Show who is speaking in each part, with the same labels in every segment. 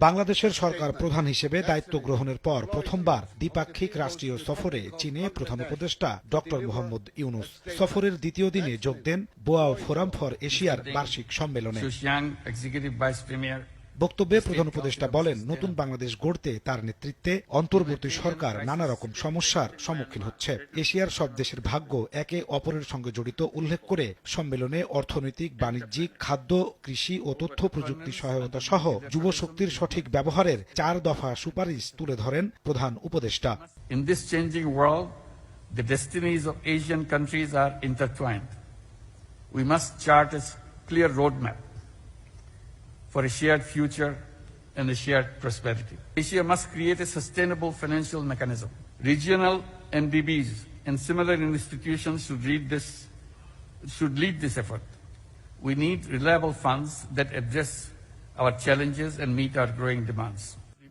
Speaker 1: বাংলাদেশের সরকার প্রধান হিসেবে দায়িত্ব গ্রহণের পর প্রথমবার দ্বিপাক্ষিক রাষ্ট্রীয় সফরে চীনে প্রধান উপদেষ্টা ডক্টর মোহাম্মদ ইউনূস সফরের দ্বিতীয় দিনে যোগ দেন বোয়াও ফোরাম ফর এশিয়ার বার্ষিক সম্মেলনে। বক্তব্যে প্রধান উপদেষ্টা বলেন, নতুন বাংলাদেশ গড়তে তার নেতৃত্বে অন্তর্বর্তী সরকার নানা রকম সমস্যার সম্মুখীন হচ্ছে। এশিয়ার সব দেশের ভাগ্য একে অপরের সঙ্গে জড়িত উল্লেখ করে সম্মেলনে অর্থনৈতিক, বাণিজ্যিক, খাদ্য, কৃষি ও তথ্য প্রযুক্তি সহায়তা সহ যুবশক্তির সঠিক ব্যবহারের 4 দফা সুপারিশ তুলে ধরেন প্রধান উপদেষ্টা।
Speaker 2: In this changing world, the destinies of Asian countries are intertwined. We must chart a clear roadmap for a shared future and a shared prosperity. Asia must create a sustainable financial mechanism. Regional MDBs and similar institutions should lead this effort. We need reliable funds that address our challenges and meet our growing demands.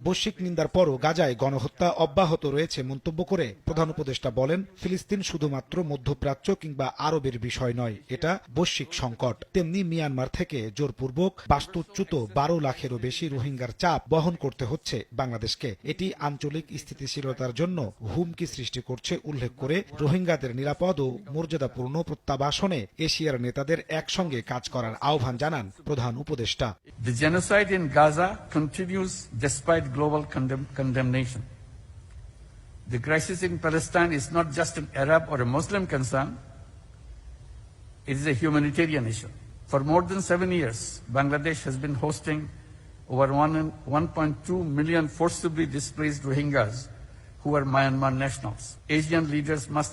Speaker 1: বৈশ্বিক নিন্দার পরও গাজায় গণহত্যা অব্যাহত রয়েছে মন্তব্য করে প্রধান উপদেষ্টা বলেন, ফিলিস্তিন শুধুমাত্র মধ্যপ্রাচ্য কিংবা আরবের বিষয় নয়, এটা বৈশ্বিক সংকট। তেমনি মিয়ানমার থেকে জোরপূর্বক বাস্তুচ্যুত 12 লাখেরও বেশি রোহিঙ্গার চাপ বহন করতে হচ্ছে বাংলাদেশকে। এটি আঞ্চলিক স্থিতিশীলতার জন্য হুমকি সৃষ্টি করছে উল্লেখ করে রোহিঙ্গাদের নিরাপদ ও মর্যাদাপূর্ণ প্রত্যাবাসনে এশিয়ার নেতাদের একসঙ্গে কাজ করার আহ্বান জানান প্রধান উপদেষ্টা।
Speaker 2: The genocide in Gaza continues despite global condemnation. The crisis in Palestine is not just an Arab or a Muslim concern, it is a humanitarian issue. For more than 7 years, Bangladesh has been hosting over 1.2 million forcibly displaced Rohingyas who are Myanmar nationals. Asian leaders must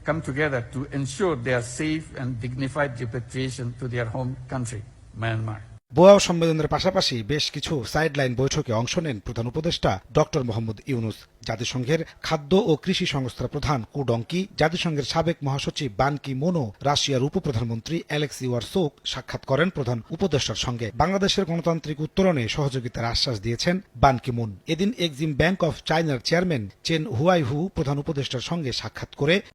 Speaker 2: come together to ensure their safe and dignified repatriation to their home country, Myanmar.
Speaker 1: Boao সম্মেলনের পাশাপাশি বেশ কিছু sideline বৈঠকে অংশ নেন প্রধান উপদেষ্টা doctor Mohammad Yunus. জাতিসংঘের খাদ্য ও কৃষি সংস্থার প্রধান কু ডংকি, জাতিসংঘের সাবেক মহাসচিব বান কি মুনও রাশিয়ার উপপ্রধানমন্ত্রী অ্যালেক্সি ওয়ারসোক সাক্ষাৎ করেন প্রধান উপদেষ্টার সঙ্গে। বাংলাদেশের গণতান্ত্রিক উত্তরণে সহযোগিতার আশ্বাস দিয়েছেন বান কি মুন। এদিন এক্সিম ব্যাংক অফ চায়নার চেয়ারম্যান চেন হুয়াইহু প্রধান উপদেষ্টার সঙ্গে সাক্ষাৎ করে